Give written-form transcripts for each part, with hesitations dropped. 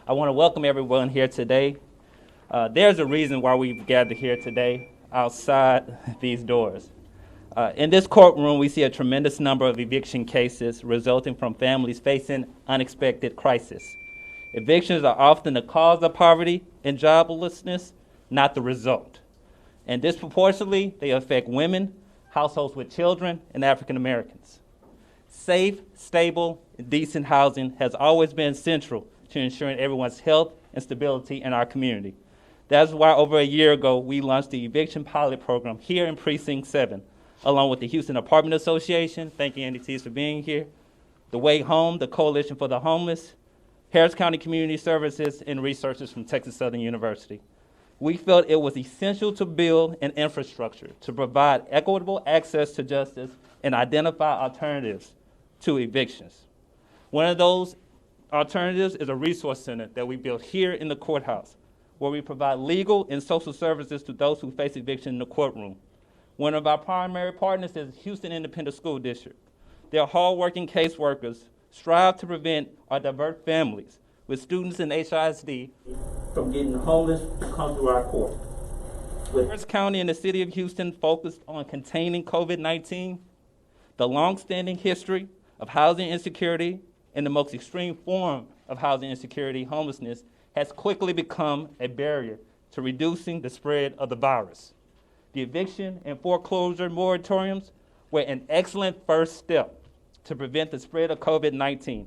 I want to welcome everyone here today. There's a reason why we've gathered here today outside these doors. In this courtroom, we see a tremendous number of eviction cases resulting from families facing unexpected crisis. Evictions are often the cause of poverty and joblessness, not the result. And disproportionately, they affect women, households with children, and African Americans. Safe, stable, and decent housing has always been central to ensuring everyone's health and stability in our community. That's why over a year ago, we launched the eviction pilot program here in Precinct 7, along with the Houston Apartment Association, thank you Andy Tees for being here, the Way Home, the Coalition for the Homeless, Harris County Community Services, and researchers from Texas Southern University. We felt it was essential to build an infrastructure to provide equitable access to justice and identify alternatives to evictions. One of those alternatives is a resource center that we built here in the courthouse, where we provide legal and social services to those who face eviction in the courtroom. One of our primary partners is Houston Independent School District. Their hardworking caseworkers strive to prevent or divert families with students in HISD from getting homeless to come through our court. With Harris County and the city of Houston focused on containing COVID-19, the longstanding history of housing insecurity and the most extreme form of housing insecurity, homelessness, has quickly become a barrier to reducing the spread of the virus. The eviction and foreclosure moratoriums were an excellent first step to prevent the spread of COVID-19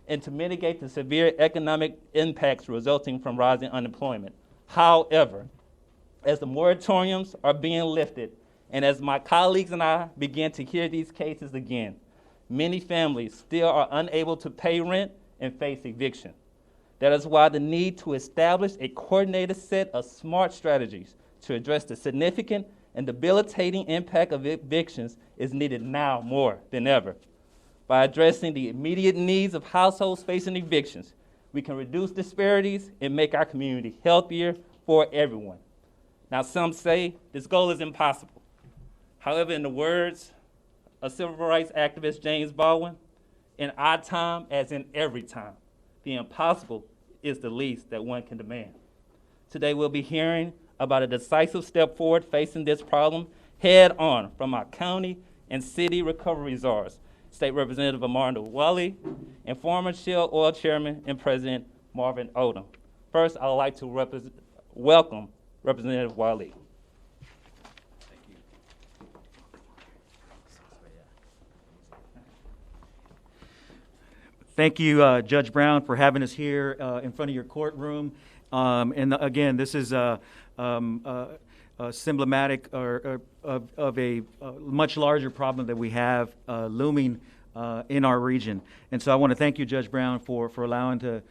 and to mitigate the severe economic impacts resulting from rising unemployment. However, as the moratoriums are being lifted, and as my colleagues and I begin to hear these cases again, many families still are unable to pay rent and face eviction. That is why the need to establish a coordinated set of smart strategies to address the significant and debilitating impact of evictions is needed now more than ever. By addressing the immediate needs of households facing evictions, we can reduce disparities and make our community healthier for everyone. Now, some say this goal is impossible. However, in the words of civil rights activist James Baldwin, in our time, as in every time, the impossible is the least that one can demand. Today, we'll be hearing about a decisive step forward facing this problem head on from our county and city recovery czars, State Representative Armando Walle, and former Shell Oil Chairman and President Marvin Odum. First, I would like to welcome Representative Walle. Thank you, Judge Brown, for having us here in front of your courtroom. And again, this is symptomatic of a much larger problem that we have looming in our region. And so I want to thank you, Judge Brown, for allowing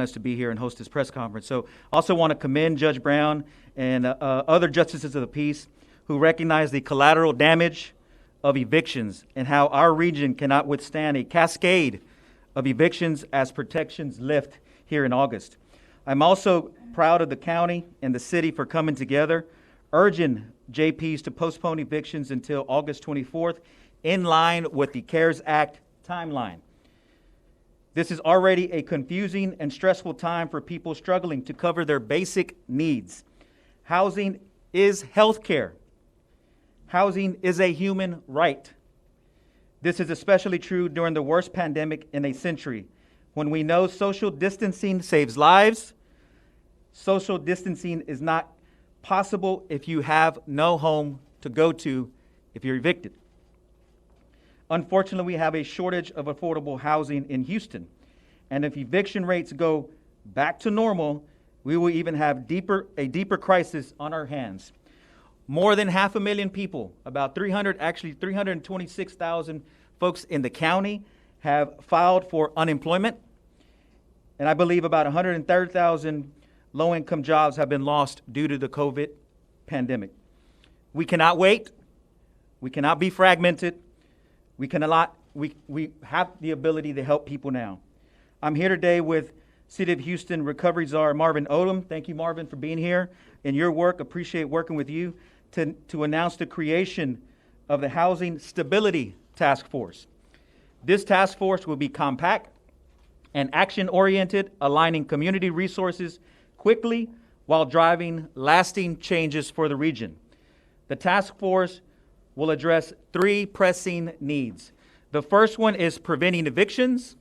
us to be here and host this press conference. So also want to commend Judge Brown and other justices of the peace who recognize the collateral damage of evictions and how our region cannot withstand a cascade of evictions as protections lift here in August. I'm also proud of the county and the city for coming together, urging JPs to postpone evictions until August 24th, in line with the CARES Act timeline. This is already a confusing and stressful time for people struggling to cover their basic needs. Housing is health care. Housing is a human right. This is especially true during the worst pandemic in a century, when we know social distancing saves lives. Social distancing is not possible if you have no home to go to if you're evicted. Unfortunately, we have a shortage of affordable housing in Houston. And if eviction rates go back to normal, we will even have a deeper crisis on our hands. More than 500,000 people, about 326,000 folks in the county have filed for unemployment. And I believe about 130,000 low-income jobs have been lost due to the COVID pandemic. We cannot wait. We cannot be fragmented. We have the ability to help people now. I'm here today with City of Houston Recovery Czar Marvin Odum. Thank you, Marvin, for being here. In your work, appreciate working with you to announce the creation of the Housing Stability Task Force. This task force will be compact, and action-oriented, aligning community resources quickly while driving lasting changes for the region. The task force will address 3 pressing needs. The first one is preventing evictions,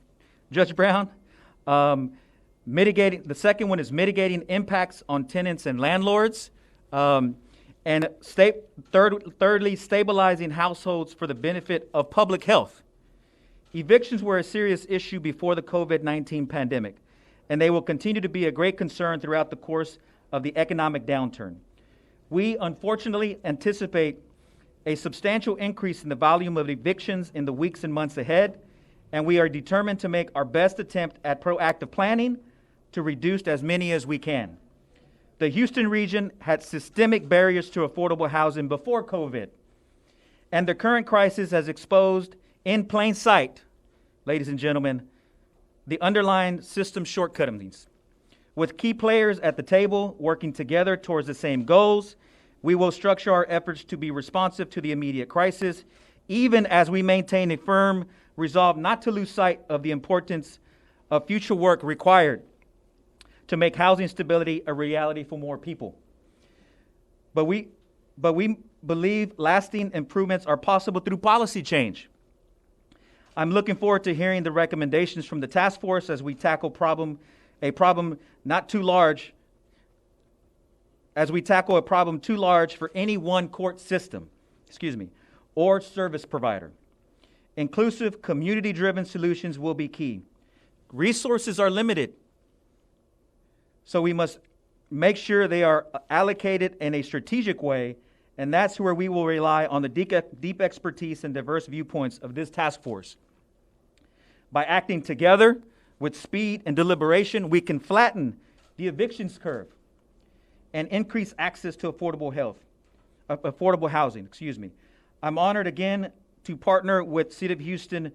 Judge Brown. The second one is mitigating impacts on tenants and landlords. And thirdly, stabilizing households for the benefit of public health. Evictions were a serious issue before the COVID-19 pandemic, and they will continue to be a great concern throughout the course of the economic downturn. We unfortunately anticipate a substantial increase in the volume of evictions in the weeks and months ahead, and we are determined to make our best attempt at proactive planning to reduce as many as we can. The Houston region had systemic barriers to affordable housing before COVID, and the current crisis has exposed in plain sight, ladies and gentlemen, the underlying system shortcomings. With key players at the table working together towards the same goals, we will structure our efforts to be responsive to the immediate crisis, even as we maintain a firm resolve not to lose sight of the importance of future work required to make housing stability a reality for more people. But we believe lasting improvements are possible through policy change. I'm looking forward to hearing the recommendations from the task force as we tackle a problem too large for any one court system, or service provider. Inclusive, community-driven solutions will be key. Resources are limited, so we must make sure they are allocated in a strategic way, and that's where we will rely on the deep expertise and diverse viewpoints of this task force. By acting together with speed and deliberation, we can flatten the evictions curve and increase access to affordable housing. I'm honored again to partner with City of Houston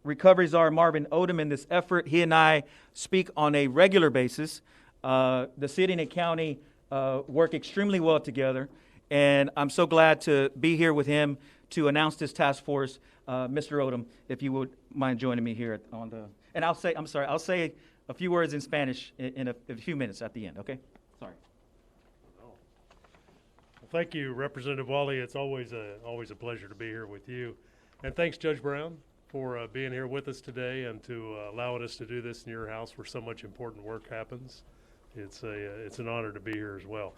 Recovery Czar Marvin Odum in this effort. He and I speak on a regular basis. The city and the county work extremely well together, and I'm so glad to be here with him to announce this task force. Mr. Odum, if you would mind joining me here on the, and I'll say a few words in Spanish in a few minutes at the end, okay? Sorry. Well, thank you, Representative Walle. It's always a pleasure to be here with you. And thanks, Judge Brown, for being here with us today and to allowing us to do this in your house where so much important work happens. It's an honor to be here as well.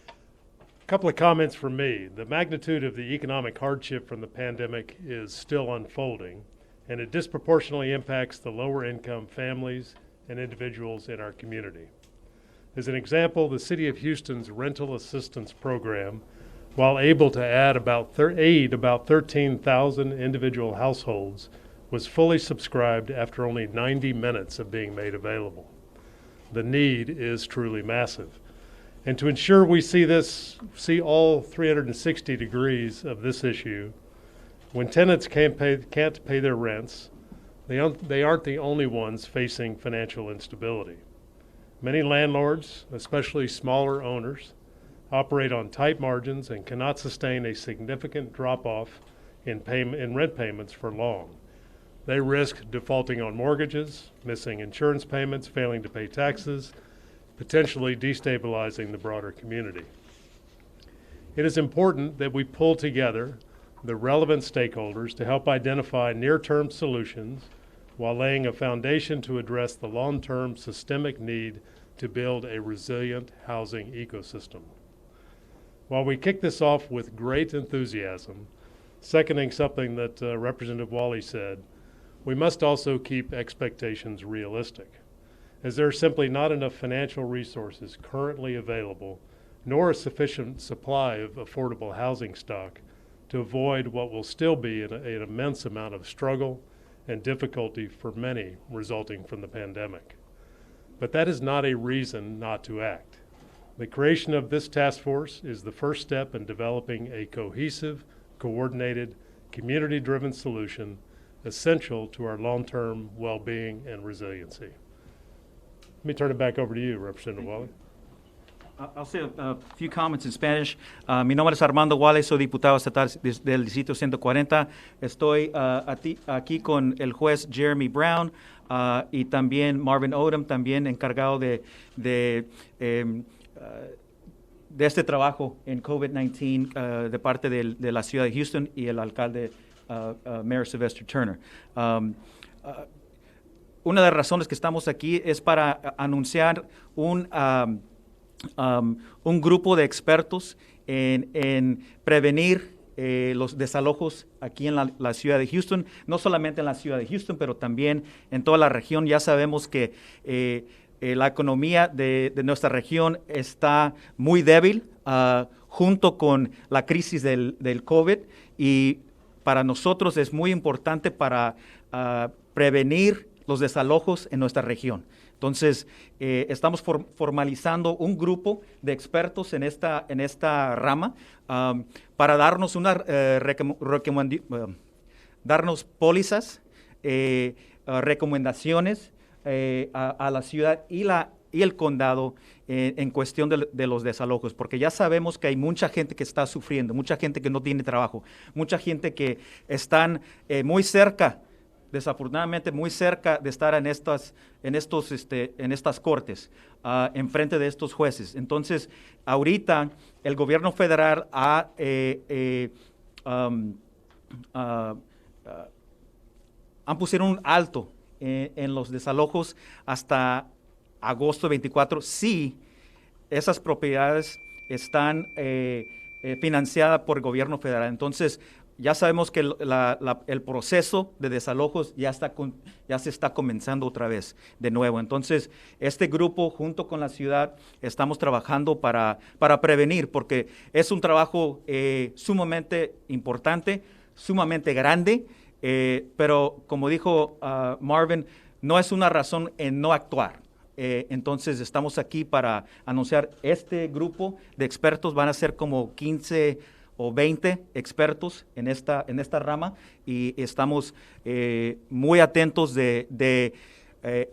A couple of comments from me. The magnitude of the economic hardship from the pandemic is still unfolding, and it disproportionately impacts the lower income families and individuals in our community. As an example, the City of Houston's rental assistance program, while able to aid about 13,000 individual households, was fully subscribed after only 90 minutes of being made available. The need is truly massive. And to ensure we see all 360 degrees of this issue, when tenants can't pay their rents, they aren't the only ones facing financial instability. Many landlords, especially smaller owners, operate on tight margins and cannot sustain a significant drop-off in rent payments for long. They risk defaulting on mortgages, missing insurance payments, failing to pay taxes, potentially destabilizing the broader community. It is important that we pull together the relevant stakeholders to help identify near-term solutions while laying a foundation to address the long-term systemic need to build a resilient housing ecosystem. While we kick this off with great enthusiasm, seconding something that Representative Walle said, we must also keep expectations realistic, as there are simply not enough financial resources currently available, nor a sufficient supply of affordable housing stock to avoid what will still be an immense amount of struggle and difficulty for many resulting from the pandemic. But that is not a reason not to act. The creation of this task force is the first step in developing a cohesive, coordinated, community-driven solution essential to our long-term well-being and resiliency. Let me turn it back over to you, Representative Walle. I'll say a few comments in Spanish. Mi nombre es Armando Walle, soy diputado estatal del Distrito 140. Estoy aquí con el juez Jeremy Brown y también Marvin Odum, también encargado de este trabajo en COVID-19 de parte de la ciudad de Houston y el alcalde Mayor Sylvester Turner. Una de las razones que estamos aquí es para anunciar un grupo de expertos en prevenir los desalojos aquí en la ciudad de Houston, no solamente en la ciudad de Houston, pero también en toda la región. Ya sabemos que la economía de nuestra región está muy débil junto con la crisis del COVID, y para nosotros es muy importante para prevenir los desalojos en nuestra región. Entonces, estamos formalizando un grupo de expertos en esta rama para darnos darnos pólizas, recomendaciones a la ciudad y el condado en cuestión de los desalojos, porque ya sabemos que hay mucha gente que está sufriendo, mucha gente que no tiene trabajo, mucha gente que están muy cerca, desafortunadamente muy cerca de estar en estas cortes, enfrente de estos jueces. Entonces, ahorita el gobierno federal han pusieron un alto en los desalojos hasta agosto 24, si esas propiedades están financiadas por el gobierno federal. Entonces, ya sabemos que el proceso de desalojos ya se está comenzando otra vez de nuevo. Entonces, este grupo, junto con la ciudad, estamos trabajando para prevenir, porque es un trabajo sumamente importante, sumamente grande, pero como dijo Marvin, no es una razón en no actuar. Entonces, estamos aquí para anunciar este grupo de expertos. Van a ser como 15 o 20 expertos en esta rama, y estamos muy atentos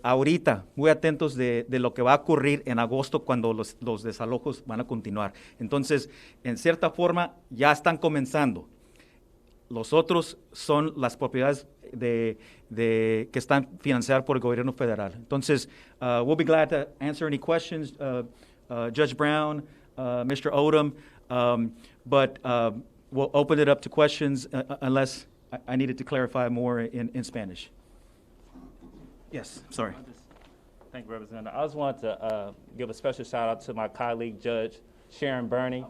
ahorita, muy atentos de lo que va a ocurrir en agosto, cuando los desalojos van a continuar. Entonces, en cierta forma, ya están comenzando. Los otros son las propiedades que están financiadas por el gobierno federal. Entonces, we'll be glad to answer any questions, Judge Brown, Mr. Odum, but we'll open it up to questions unless I needed to clarify more in Spanish. Yes, sorry. Thank you, Representative. I just wanted to give a special shout out to my colleague, Judge Sharon Burney,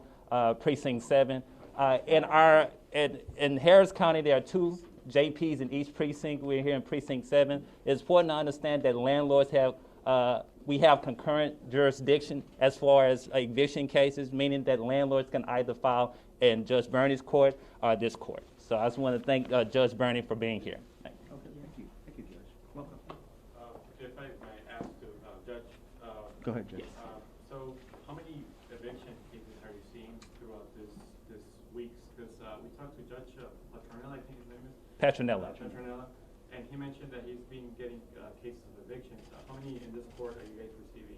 Precinct 7. In Harris County, there are 2 JPs in each precinct. We're here in Precinct 7. It's important to understand that landlords we have concurrent jurisdiction as far as eviction cases, meaning that landlords can either file in Judge Burney's court or this court. So I just want to thank Judge Burney for being here. Thank you. Okay, thank you. Thank you, Judge. Welcome. If I may ask to Judge. Go ahead, Judge. Yes. So how many eviction cases are you seeing throughout this weeks? Because we talked to Judge Patronella, I think his name is? Petronella. Petronella, and he mentioned that he's been getting cases of evictions. How many in this court are you guys receiving?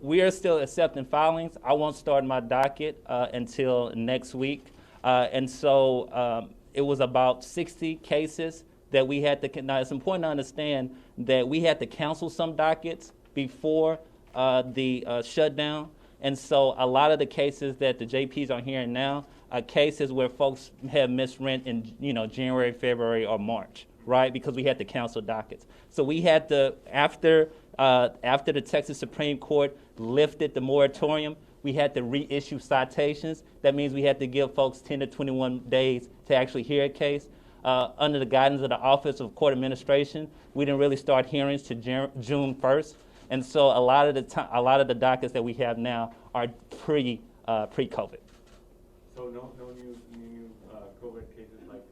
We are still accepting filings. I won't start my docket until next week, and so it was about 60 cases that we had to. Now it's important to understand that we had to cancel some dockets before the shutdown, and so a lot of the cases that the JPs are hearing now are cases where folks have missed rent in January, February, or March, right? Because we had to cancel dockets. So we had to, after the Texas Supreme Court lifted the moratorium, we had to reissue citations. That means we had to give folks 10 to 21 days to actually hear a case. Under the guidance of the Office of Court Administration, we didn't really start hearings to June 1st, and so a lot of the dockets that we have now are pre-COVID. So no new COVID cases like.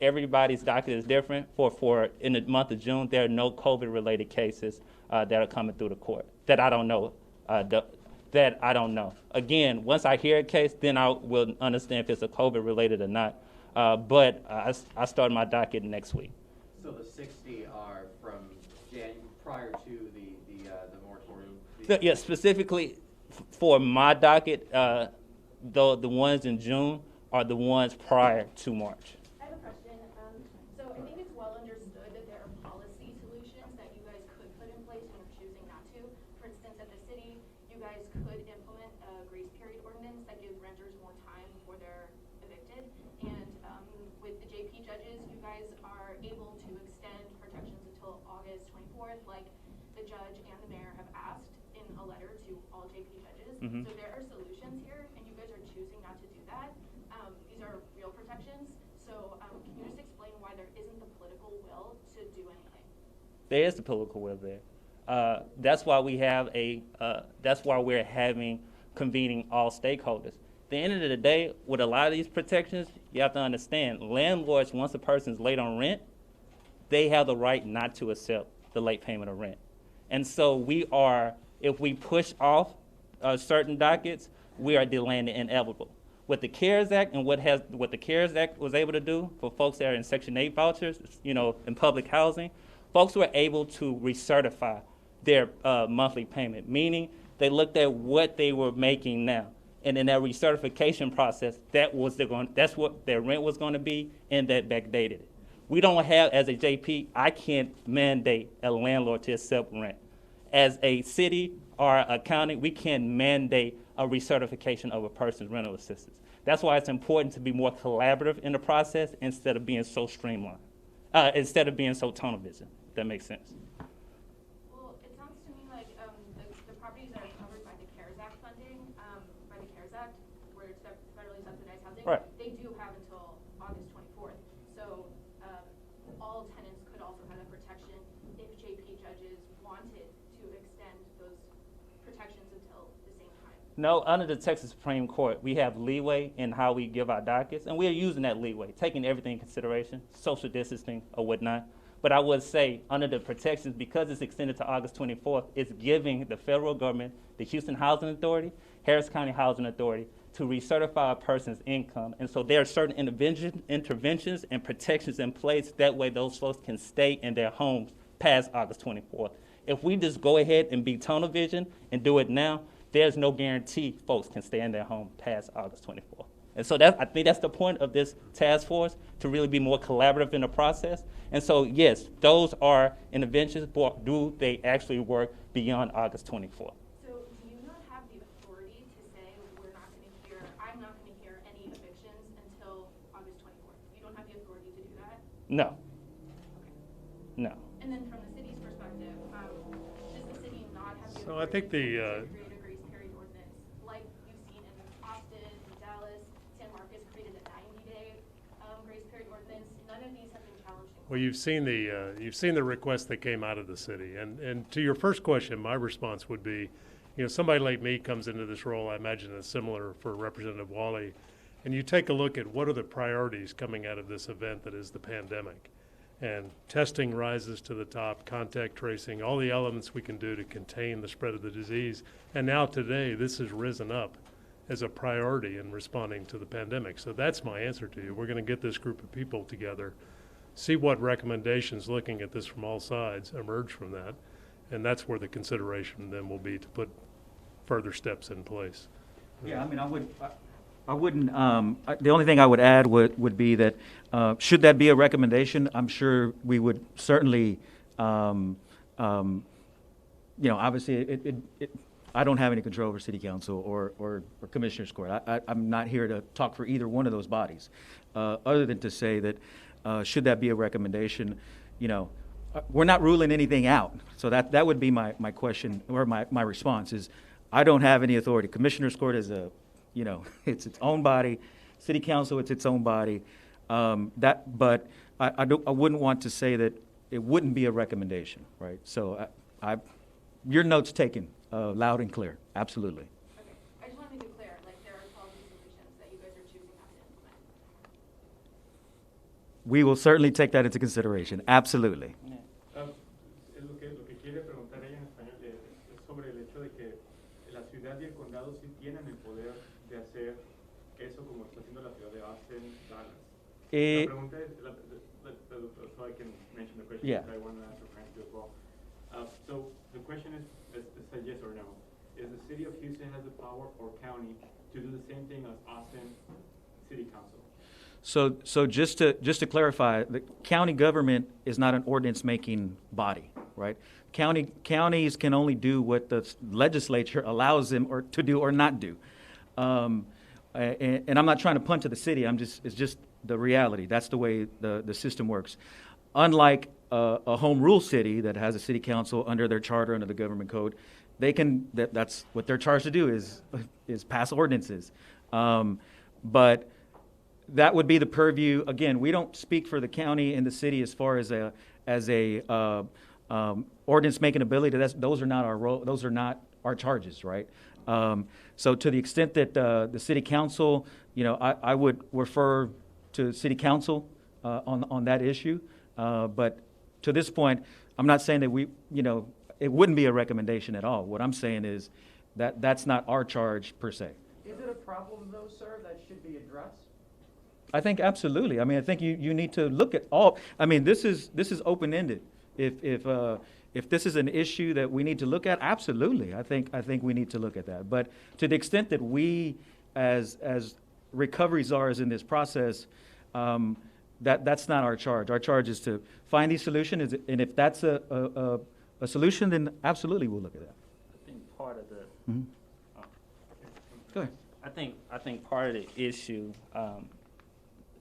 Everybody's docket is different. For in the month of June, there are no COVID-related cases that are coming through the court that I don't know. That I don't know. Again, once I hear a case, then I will understand if it's a COVID-related or not. But I start my docket next week. So the 60 are from prior prior to the moratorium. Yeah, specifically for my docket, the ones in June are the ones prior to March. I have a question. So I think it's well understood that there are policy solutions that you guys could put in place when you're choosing not to. For instance, at the city, you guys could implement a grace period ordinance that gives renters more time before they're evicted. And with the JP judges, you guys are able to extend protections until August 24th, like the judge and the mayor have asked in a letter to all JP judges. Mhm. So there are solutions here, and you guys are choosing not to do that. These are real protections. So can you just explain why there isn't the political will to do anything? There is the political will there. That's why we have that's why we're having convening all stakeholders. At the end of the day, with a lot of these protections, you have to understand, landlords, once a person's late on rent, they have the right not to accept the late payment of rent. And so if we push off certain dockets, we are delaying the inevitable. With the CARES Act and what the CARES Act was able to do for folks that are in Section 8 vouchers, in public housing, folks were able to recertify their monthly payment, meaning they looked at what they were making now. And in that recertification process, that's what their rent was going to be, and that backdated it. We don't have, as a JP, I can't mandate a landlord to accept rent. As a city or a county, we can't mandate a recertification of a person's rental assistance. That's why it's important to be more collaborative in the process instead of being so streamlined, instead of being so tunnel vision, if that makes sense. Well, it sounds to me like the properties that are covered by the CARES Act funding, by the CARES Act, where it's federally subsidized housing, Right. They do have until August 24th. So all tenants could also have that protection if JP judges wanted to extend those protections until the same time. No, under the Texas Supreme Court, we have leeway in how we give our dockets, and we are using that leeway, taking everything in consideration, social distancing or whatnot. But I would say, under the protections, because it's extended to August 24th, it's giving the federal government, the Houston Housing Authority, Harris County Housing Authority, to recertify a person's income. And so there are certain interventions and protections in place. That way those folks can stay in their homes past August 24th. If we just go ahead and be tunnel vision and do it now, there's no guarantee folks can stay in their home past August 24th. And so I think that's the point of this task force, to really be more collaborative in the process. And so, yes, those are interventions, but do they actually work beyond August 24th? So do you not have the authority to say I'm not going to hear any evictions until August 24th? You don't have the authority to do that? No. Okay. No. And then from the city's perspective, does the city not have the So I authority think the, to create a grace period ordinance like you've seen in Austin, Dallas, San Marcos created a 90-day grace period ordinance? None of these have been challenged. Well, you've seen the request that came out of the city, and to your first question, my response would be, somebody like me comes into this role. I imagine it's similar for Representative Walle, and you take a look at what are the priorities coming out of this event that is the pandemic, and testing rises to the top, contact tracing, all the elements we can do to contain the spread of the disease, and now today this has risen up as a priority in responding to the pandemic. So that's my answer to you. We're going to get this group of people together, see what recommendations, looking at this from all sides, emerge from that. And that's where the consideration then will be to put further steps in place. Yeah, I mean, I wouldn't, the only thing I would add would be that, should that be a recommendation, I'm sure we would certainly, obviously, I don't have any control over city council or commissioners court. I'm not here to talk for either one of those bodies, other than to say that, should that be a recommendation, we're not ruling anything out. So that would be my question, or my response is, I don't have any authority. Commissioners court is it's its own body. City council, it's its own body. But I wouldn't want to say that it wouldn't be a recommendation, right? So your note's taken, loud and clear, absolutely. Okay. I just want to make it clear, there are policy solutions that you guys are choosing not to implement. We will certainly take that into consideration, absolutely. Lo que quiere preguntar ella en español es sobre el hecho de que la ciudad y el condado sí tienen el poder de hacer eso como está haciendo la ciudad de Austin, Dallas. La pregunta es, so I can mention the question, Yeah. I want to answer Frank as well. So the question is a yes or no. Is the city of Houston has the power or county to do the same thing as Austin City Council? So just to clarify, the county government is not an ordinance-making body, right? Counties can only do what the legislature allows them or to do or not do. And I'm not trying to punt to the city. It's just the reality. That's the way the system works. Unlike a home rule city that has a city council under their charter, under the government code, that's what they're charged to do is pass ordinances. But that would be the purview. Again, we don't speak for the county and the city as far as a ordinance making ability. Those are not our role. Those are not our charges, right? So to the extent that the city council, I would refer to city council on that issue. But to this point, I'm not saying that it wouldn't be a recommendation at all. What I'm saying is that that's not our charge per se. Is it a problem though, sir, that should be addressed? I think absolutely. I mean, I think you need to look at all. I mean, this is open-ended. If this is an issue that we need to look at, absolutely. I think we need to look at that. But to the extent that we, as recovery czars in this process, that's not our charge. Our charge is to find these solutions, and if that's a solution, then absolutely we'll look at that. I think part of the Go ahead. I think part of the issue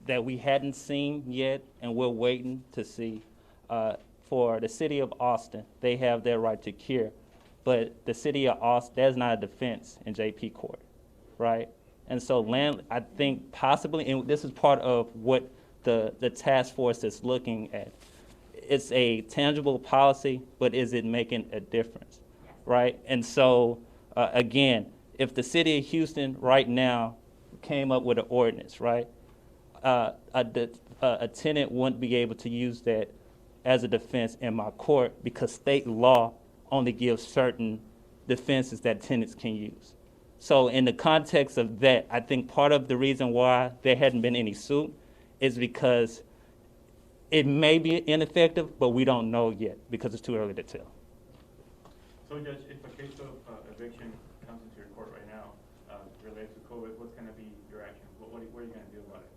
that we hadn't seen yet, and we're waiting to see, for the city of Austin, they have their right to cure, but the city of Austin, there's not a defense in JP court, right? And so I think possibly, and this is part of what the task force is looking at. It's a tangible policy, but is it making a difference, right? And so, again, if the city of Houston right now came up with an ordinance, right, a tenant wouldn't be able to use that as a defense in my court because state law only gives certain defenses that tenants can use. So in the context of that, I think part of the reason why there hadn't been any suit is because it may be ineffective, but we don't know yet because it's too early to tell. So, Judge, if a case of eviction comes into your court right now related to COVID, what's going to be your action? What are you going to do about it?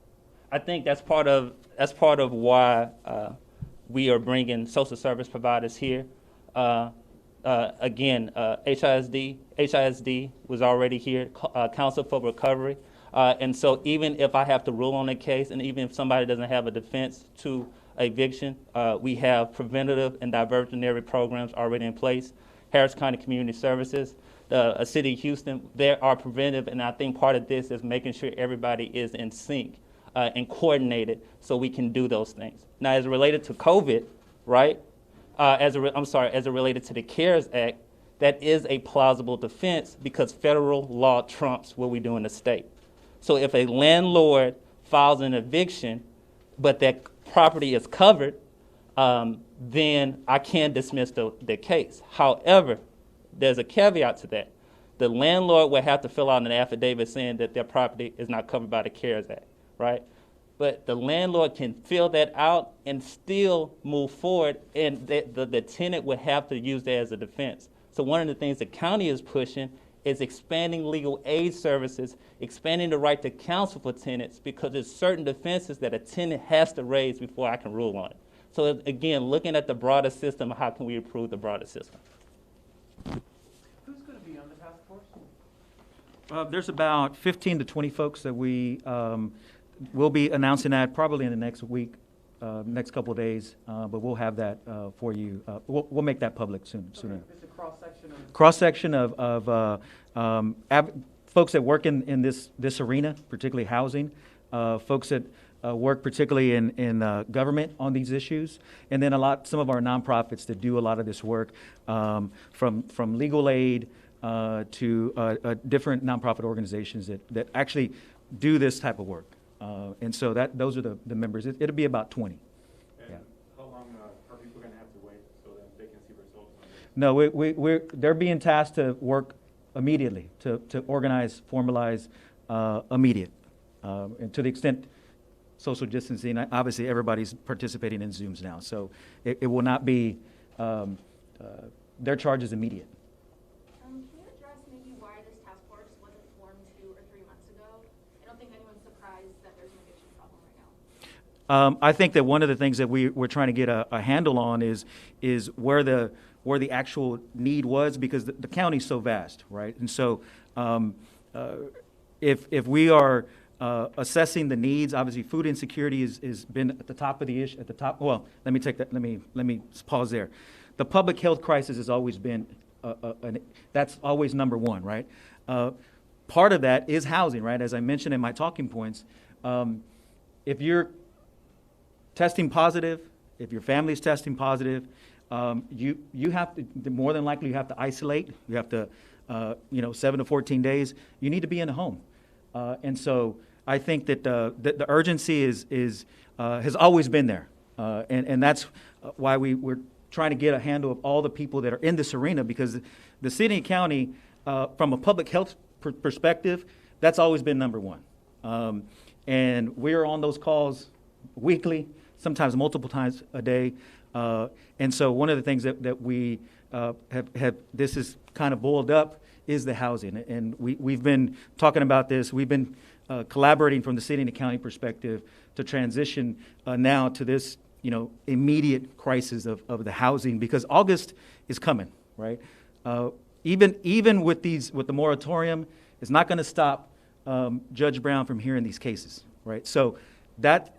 I think that's part of why we are bringing social service providers here. Again, HISD was already here, Council for Recovery. And so even if I have to rule on a case, and even if somebody doesn't have a defense to eviction, we have preventative and diversionary programs already in place. Harris County Community Services, the City of Houston, there are preventive, and I think part of this is making sure everybody is in sync and coordinated so we can do those things. Now, as it related to COVID, right, as it related to the CARES Act, that is a plausible defense because federal law trumps what we do in the state. So if a landlord files an eviction, but that property is covered, then I can dismiss the case. However, there's a caveat to that. The landlord will have to fill out an affidavit saying that their property is not covered by the CARES Act, right? But the landlord can fill that out and still move forward, and the tenant would have to use that as a defense. So one of the things the county is pushing is expanding legal aid services, expanding the right to counsel for tenants, because there's certain defenses that a tenant has to raise before I can rule on it. So again, looking at the broader system, how can we improve the broader system? Who's going to be on the task force? There's about 15 to 20 folks that we will be announcing that probably in the next week, next couple of days, but we'll have that for you. We'll make that public soon. Okay. It's a cross-section of... Cross-section of folks that work in this arena, particularly housing, folks that work particularly in government on these issues, and then some of our nonprofits that do a lot of this work, from legal aid to different nonprofit organizations that actually do this type of work. And so those are the members. It'll be about 20. And Yeah. how long are people going to have to wait so that they can see results on this? No, they're being tasked to work immediately, to organize, formalize immediate. And to the extent social distancing, obviously everybody's participating in Zooms now. So it will not be their charge is immediate. Can you address maybe why this task force wasn't formed 2 or 3 months ago? I don't think anyone's surprised that there's an eviction problem right now. I think that one of the things that we're trying to get a handle on is where the actual need was, because the county's so vast, right? And so if we are assessing the needs, obviously food insecurity is been at the top of the issue. Well, let me pause there. The public health crisis has always been that's always number one, right? Part of that is housing, right? As I mentioned in my talking points, if you're testing positive, if your family's testing positive, you have to, more than likely you have to isolate. You have to, 7 to 14 days. You need to be in a home, and so I think that the urgency has always been there, and that's why we're trying to get a handle of all the people that are in this arena, because the city and county, from a public health perspective, that's always been number one, and we're on those calls weekly, sometimes multiple times a day. And so one of the things that we have this is kind of boiled up is the housing. And we've been talking about this. We've been collaborating from the city and the county perspective to transition now to this, immediate crisis of the housing, because August is coming, right? Even with the moratorium, it's not going to stop Judge Brown from hearing these cases, right? So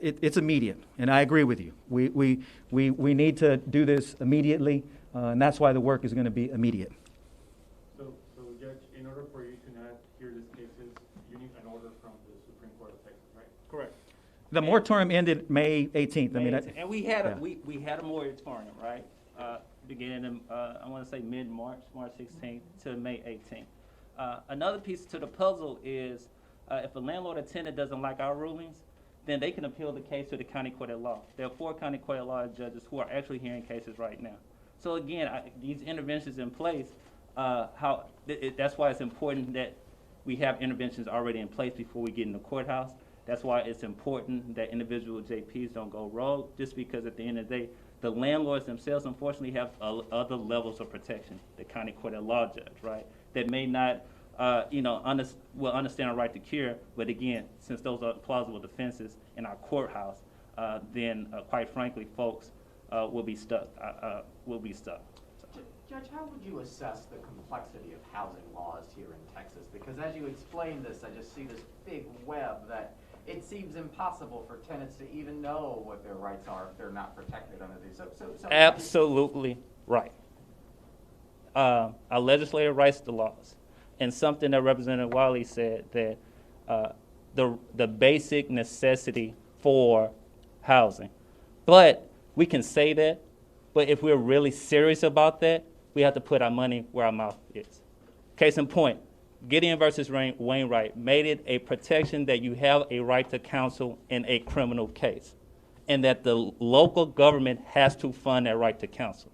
it's immediate, and I agree with you. We need to do this immediately, and that's why the work is going to be immediate. So Judge, in order for you to not hear these cases, you need an order from the Supreme Court of Texas, right? Correct. The moratorium ended May 18th. And we had a moratorium, right? Beginning in, I want to say mid-March, March 16th to May 18th. Another piece to the puzzle is if a landlord or tenant doesn't like our rulings, then they can appeal the case to the county court at law. There are 4 county court at law judges who are actually hearing cases right now. So again, these interventions in place, that's why it's important that we have interventions already in place before we get in the courthouse. That's why it's important that individual JPs don't go rogue, just because at the end of the day, the landlords themselves unfortunately have other levels of protection, the county court at law judge, right? That may not will understand a right to cure, but again, since those are plausible defenses in our courthouse, then quite frankly, folks will be stuck. Judge, how would you assess the complexity of housing laws here in Texas? Because as you explain this, I just see this big web that it seems impossible for tenants to even know what their rights are if they're not protected under these. So Absolutely right. Our legislature writes the laws. And something that Representative Walle said, that the basic necessity for housing. But we can say that, but if we're really serious about that, we have to put our money where our mouth is. Case in point, Gideon versus Wainwright made it a protection that you have a right to counsel in a criminal case, and that the local government has to fund that right to counsel.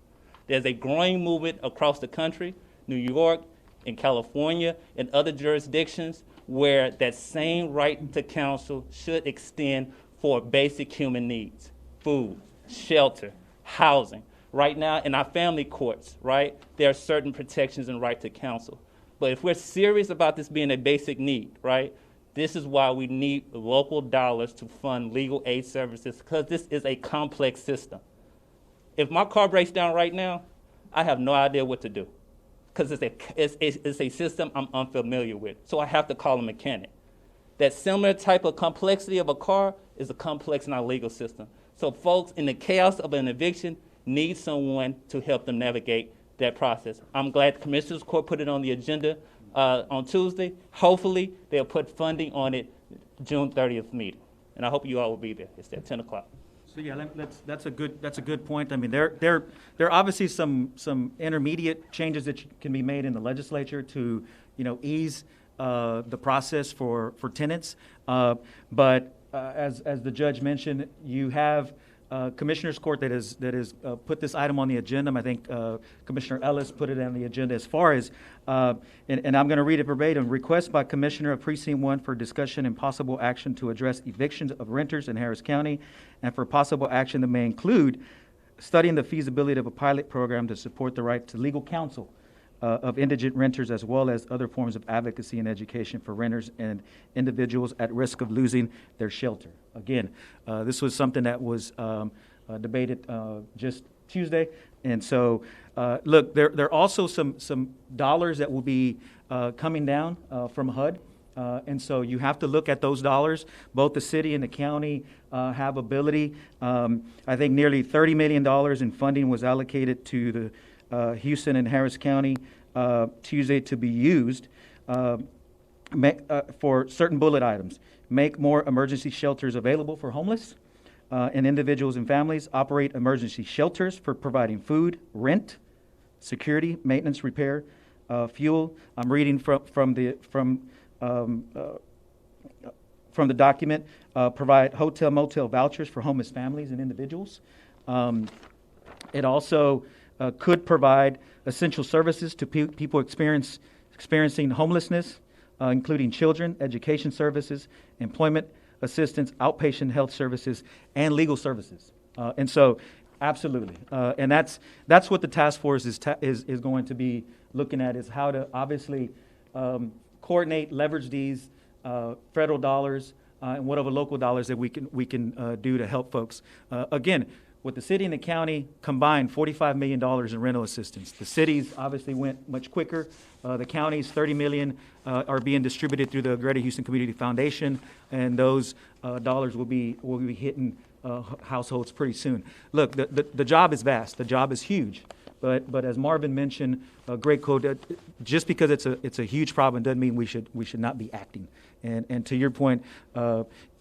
There's a growing movement across the country, New York, in California, and other jurisdictions, where that same right to counsel should extend for basic human needs: food, shelter, housing. Right now, in our family courts, right, there are certain protections and right to counsel. But if we're serious about this being a basic need, right, this is why we need local dollars to fund legal aid services, because this is a complex system. If my car breaks down right now, I have no idea what to do, because it's a system I'm unfamiliar with. So I have to call a mechanic. That similar type of complexity of a car is a complex in our legal system. So folks, in the chaos of an eviction, need someone to help them navigate that process. I'm glad the Commissioner's Court put it on the agenda on Tuesday. Hopefully, they'll put funding on it June 30th meeting. And I hope you all will be there. It's at 10 o'clock. So yeah, that's a good point. I mean, there are obviously some intermediate changes that can be made in the legislature to ease the process for tenants. But as the judge mentioned, you have Commissioner's Court that has put this item on the agenda. I think Commissioner Ellis put it on the agenda as far as, and I'm going to read it verbatim, request by Commissioner of Precinct 1 for discussion and possible action to address evictions of renters in Harris County, and for possible action that may include studying the feasibility of a pilot program to support the right to legal counsel of indigent renters, as well as other forms of advocacy and education for renters and individuals at risk of losing their shelter. Again, this was something that was debated just Tuesday. And so, look, there are also some dollars that will be coming down from HUD. And so you have to look at those dollars. Both the city and the county have ability. I think nearly $30 million in funding was allocated to the Houston and Harris County Tuesday to be used for certain bullet items. Make more emergency shelters available for homeless and individuals and families. Operate emergency shelters for providing food, rent, security, maintenance, repair, fuel. I'm reading from the document. Provide hotel, motel vouchers for homeless families and individuals. It also could provide essential services to people experiencing homelessness, including children, education services, employment assistance, outpatient health services, and legal services. And so, absolutely. And that's what the task force is going to be looking at, is how to obviously coordinate, leverage these federal dollars and whatever local dollars that we can do to help folks. Again, with the city and the county combined, $45 million in rental assistance. The cities obviously went much quicker. The counties, $30 million are being distributed through the Greater Houston Community Foundation, and those dollars will be hitting households pretty soon. Look, the job is vast. The job is huge. But as Marvin mentioned, a great quote, just because it's a huge problem doesn't mean we should not be acting. And to your point,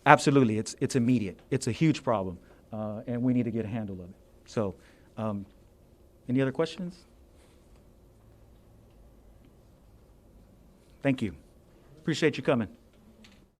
absolutely, it's immediate. It's a huge problem. And we need to get a handle of it. So, any other questions? Thank you. Appreciate you coming.